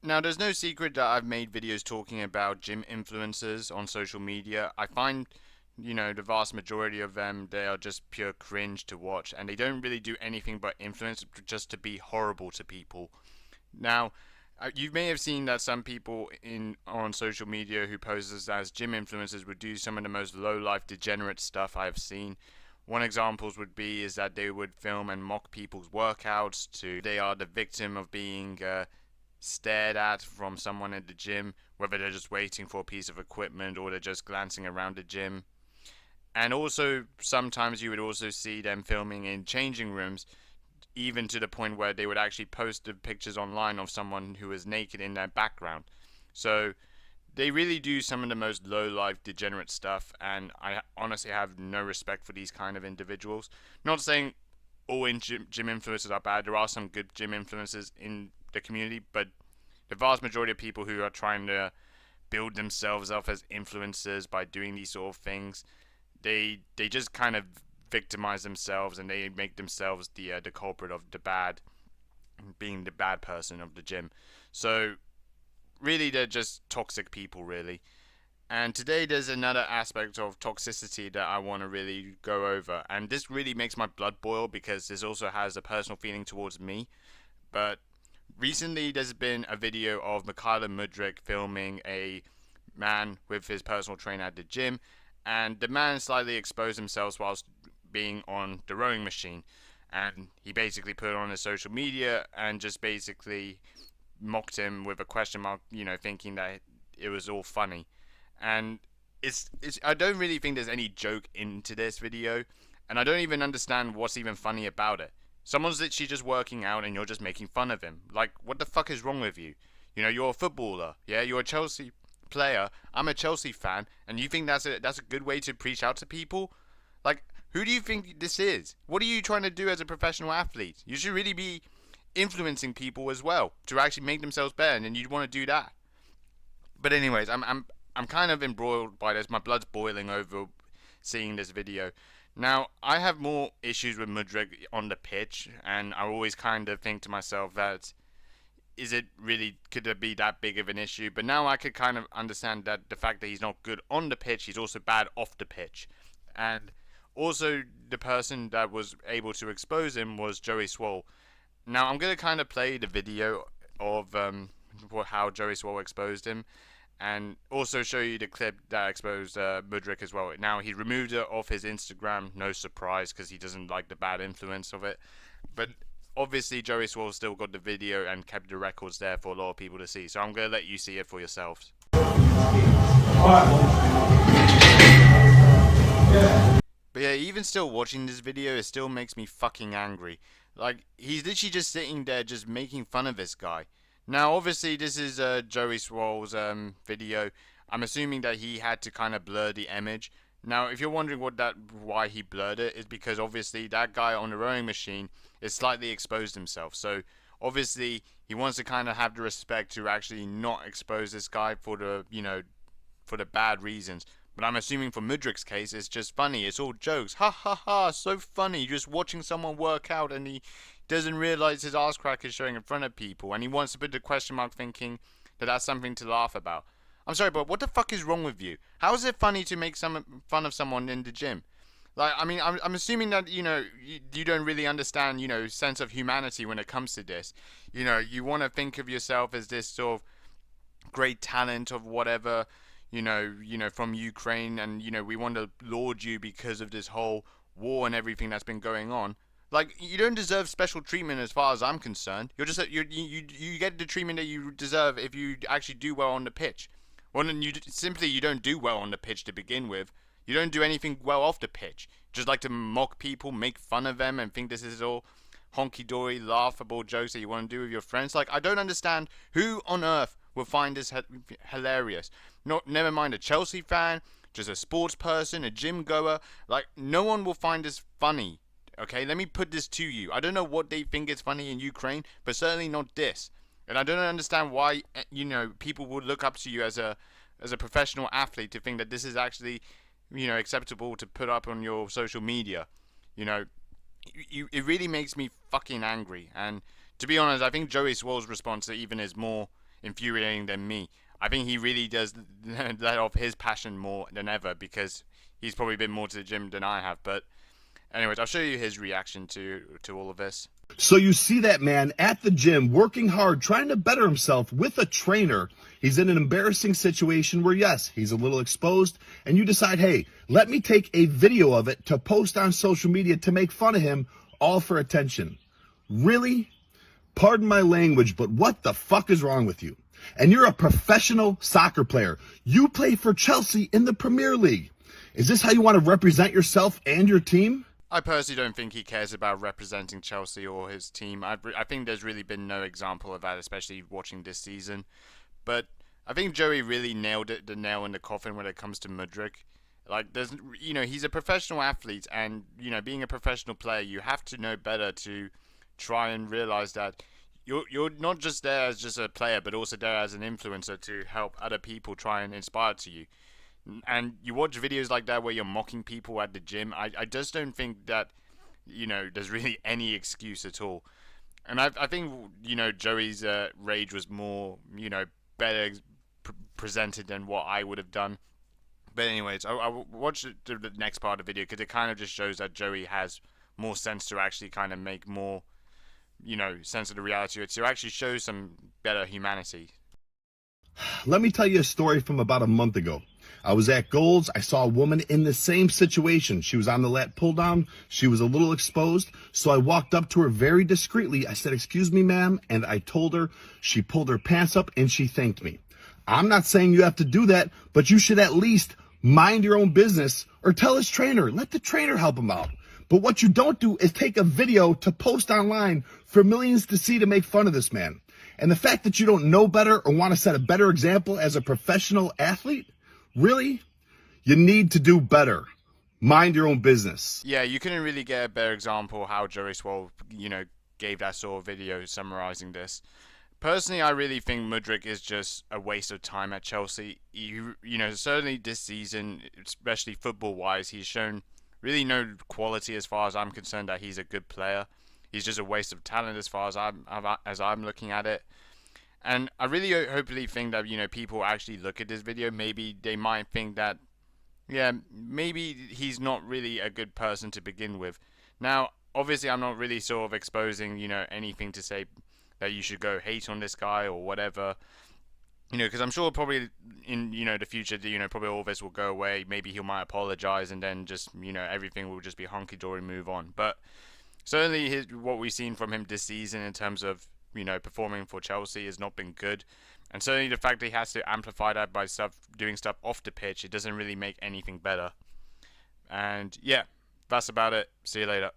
Now, there's no secret that I've made videos talking about gym influencers on social media. I find, the vast majority of them, they are just pure cringe to watch, and they don't really do anything but influence just to be horrible to people. Now, you may have seen that some people in on social media who pose as gym influencers would do some of the most low life degenerate stuff I've seen. One examples would be is that they would film and mock people's workouts to they are the victim of being stared at from someone at the gym, whether they're just waiting for a piece of equipment or they're just glancing around the gym. And also sometimes you would also see them filming in changing rooms, even to the point where they would actually post the pictures online of someone who is naked in their background. So they really do some of the most low life degenerate stuff, and I honestly have no respect for these kind of individuals. Not saying all gym influencers are bad. There are some good gym influencers in the community, but the vast majority of people who are trying to build themselves up as influencers by doing these sort of things, they just kind of victimize themselves, and they make themselves the culprit of the bad, being the bad person of the gym. So really, they're just toxic people, really. And today there's another aspect of toxicity that I want to really go over, and this really makes my blood boil because this also has a personal feeling towards me. But recently there's been a video of Mykhaylo Mudryk filming a man with his personal trainer at the gym, and the man slightly exposed himself whilst being on the rowing machine, and he basically put it on his social media and just basically mocked him with a question mark, thinking that it was all funny. And it's I don't really think there's any joke into this video, and I don't even understand what's even funny about it. Someone's literally just working out and you're just making fun of him. Like, what the fuck is wrong with you? You're a footballer, yeah? You're a Chelsea player. I'm a Chelsea fan, and you think that's a good way to preach out to people? Like, who do you think this is? What are you trying to do as a professional athlete? You should really be influencing people as well to actually make themselves better, and you'd want to do that. But anyways, I'm kind of embroiled by this. My blood's boiling over seeing this video. Now, I have more issues with Mudryk on the pitch, and I always kind of think to myself that could it be that big of an issue? But now I could kind of understand that the fact that he's not good on the pitch, he's also bad off the pitch. And also, the person that was able to expose him was Joey Swole. Now, I'm going to kind of play the video of how Joey Swole exposed him, and also show you the clip that exposed Mudryk as well. Now, he removed it off his Instagram, no surprise, because he doesn't like the bad influence of it. But obviously, Joey Swole still got the video and kept the records there for a lot of people to see. So I'm going to let you see it for yourselves. But yeah, even still watching this video, it still makes me fucking angry. Like, he's literally just sitting there just making fun of this guy. Now, obviously, this is Joey Swole's video. I'm assuming that he had to kind of blur the image. Now, if you're wondering why he blurred it, is because obviously that guy on the rowing machine is slightly exposed himself. So, obviously, he wants to kind of have the respect to actually not expose this guy for the bad reasons. But I'm assuming for Mudryk's case, it's just funny. It's all jokes. Ha ha ha, so funny. Just watching someone work out and he doesn't realize his ass crack is showing in front of people. And he wants to put the question mark thinking that that's something to laugh about. I'm sorry, but what the fuck is wrong with you? How is it funny to make fun of someone in the gym? Like, I mean, I'm assuming that, you don't really understand, sense of humanity when it comes to this. You want to think of yourself as this sort of great talent of whatever, from Ukraine, and we want to laud you because of this whole war and everything that's been going on. Like, you don't deserve special treatment as far as I'm concerned. You're just you get the treatment that you deserve if you actually do well on the pitch. Well, then you don't do well on the pitch to begin with. You don't do anything well off the pitch. Just like to mock people, make fun of them, and think this is all honky-dory, laughable jokes that you want to do with your friends. Like, I don't understand who on earth will find this hilarious. Never mind a Chelsea fan, just a sports person, a gym goer. Like, no one will find this funny. Okay, let me put this to you. I don't know what they think is funny in Ukraine, but certainly not this. And I don't understand why, people would look up to you as a professional athlete to think that this is actually, acceptable to put up on your social media. It really makes me fucking angry. And to be honest, I think Joey Swole's response even is more infuriating than me. I think he really does let off his passion more than ever because he's probably been more to the gym than I have. But anyways, I'll show you his reaction to all of this. So you see that man at the gym working hard, trying to better himself with a trainer. He's in an embarrassing situation where, yes, he's a little exposed, and you decide, hey, let me take a video of it to post on social media to make fun of him, all for attention. Really? Pardon my language, but what the fuck is wrong with you? And you're a professional soccer player. You play for Chelsea in the Premier League. Is this how you want to represent yourself and your team? I personally don't think he cares about representing Chelsea or his team. I think there's really been no example of that, especially watching this season. But I think Joey really nailed it, the nail in the coffin when it comes to Mudryk. Like, there's, he's a professional athlete, and being a professional player, you have to know better to try and realize that you're not just there as just a player, but also there as an influencer to help other people try and inspire to you. And you watch videos like that where you're mocking people at the gym. I just don't think that there's really any excuse at all. And I think Joey's rage was more better presented than what I would have done. But anyways, I watched the next part of the video because it kind of just shows that Joey has more sense to actually kind of make more sense of the reality of it, to actually show some better humanity. Let me tell you a story from about a month ago. I was at Gold's. I saw a woman in the same situation. She was on the lat pull down. She was a little exposed. So I walked up to her very discreetly. I said, "Excuse me, ma'am." And I told her. She pulled her pants up and she thanked me. I'm not saying you have to do that, but you should at least mind your own business or tell his trainer. Let the trainer help him out. But what you don't do is take a video to post online for millions to see to make fun of this man. And the fact that you don't know better or want to set a better example as a professional athlete, really? You need to do better. Mind your own business. Yeah, you couldn't really get a better example how Joey Swole, gave that sort of video summarizing this. Personally, I really think Mudryk is just a waste of time at Chelsea. Certainly this season, especially football-wise, he's shown really no quality as far as I'm concerned that he's a good player. He's just a waste of talent as far as I'm looking at it. And I really hopefully think that people actually look at this video. Maybe they might think that, yeah, maybe he's not really a good person to begin with. Now, obviously, I'm not really sort of exposing anything to say that you should go hate on this guy or whatever. Because I'm sure probably in the future, probably all this will go away. Maybe he might apologize, and then just everything will just be hunky dory, move on. But certainly, what we've seen from him this season in terms of performing for Chelsea has not been good, and certainly the fact that he has to amplify that by doing stuff off the pitch, it doesn't really make anything better. And yeah, that's about it. See you later.